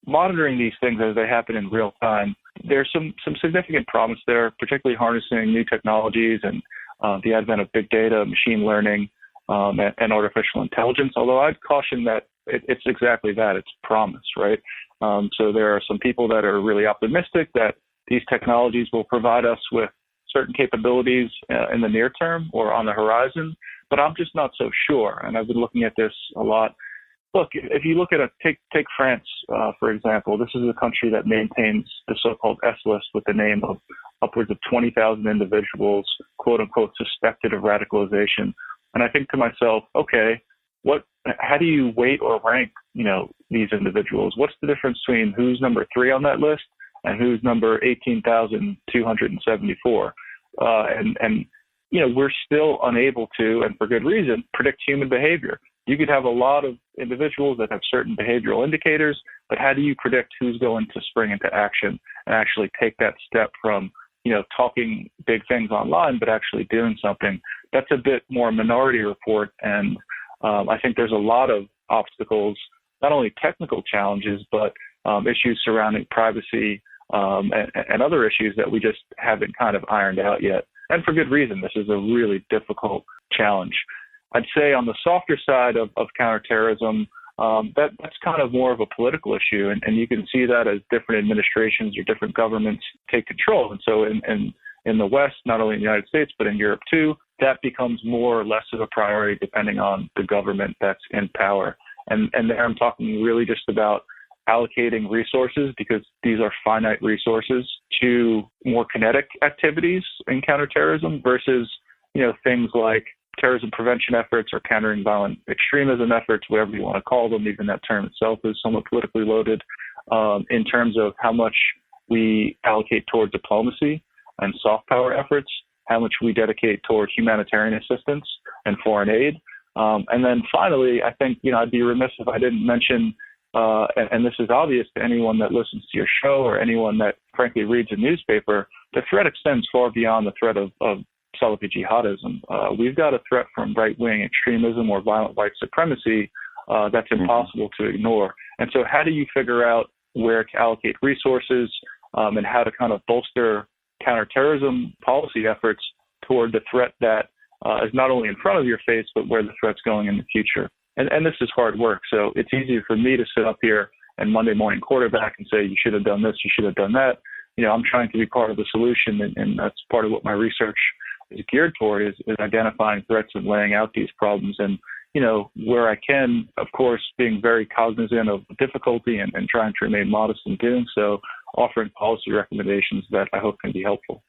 monitoring these things as they happen in real time, there's some significant promise there, particularly harnessing new technologies and the advent of big data, machine learning, and artificial intelligence, although I'd caution that it's exactly that. It's promise, right? So there are some people that are really optimistic that these technologies will provide us with certain capabilities in the near term or on the horizon, but I'm just not so sure. And I've been looking at this a lot. Look, if you look at take France, for example, this is a country that maintains the so-called S list with the name of upwards of 20,000 individuals, quote unquote, suspected of radicalization. And I think to myself, okay, how do you weight or rank, these individuals? What's the difference between who's number 3 on that list and who's number 18,274? And we're still unable to, and for good reason, predict human behavior. You could have a lot of individuals that have certain behavioral indicators, but how do you predict who's going to spring into action and actually take that step from, talking big things online, but actually doing something? That's a bit more minority report. And I think there's a lot of obstacles, not only technical challenges, but issues surrounding privacy and other issues that we just haven't kind of ironed out yet. And for good reason. This is a really difficult challenge. I'd say on the softer side of counterterrorism, that's kind of more of a political issue. And you can see that as different administrations or different governments take control. And so in the West, not only in the United States, but in Europe too, that becomes more or less of a priority depending on the government that's in power. And there I'm talking really just about allocating resources, because these are finite resources, to more kinetic activities in counterterrorism versus, things like terrorism prevention efforts or countering violent extremism efforts, whatever you want to call them. Even that term itself is somewhat politically loaded, in terms of how much we allocate toward diplomacy and soft power efforts, how much we dedicate toward humanitarian assistance and foreign aid. And then finally, I think, I'd be remiss if I didn't mention, and this is obvious to anyone that listens to your show or anyone that frankly reads a newspaper, the threat extends far beyond the threat of Salafi jihadism. We've got a threat from right-wing extremism or violent white supremacy that's impossible to ignore. And so how do you figure out where to allocate resources and how to kind of bolster counterterrorism policy efforts toward the threat that is not only in front of your face, but where the threat's going in the future? And this is hard work. So it's easier for me to sit up here and Monday morning quarterback and say, you should have done this, you should have done that. I'm trying to be part of the solution, and that's part of what my research is geared toward, is identifying threats and laying out these problems. And, where I can, of course, being very cognizant of difficulty and trying to remain modest in doing so, offering policy recommendations that I hope can be helpful.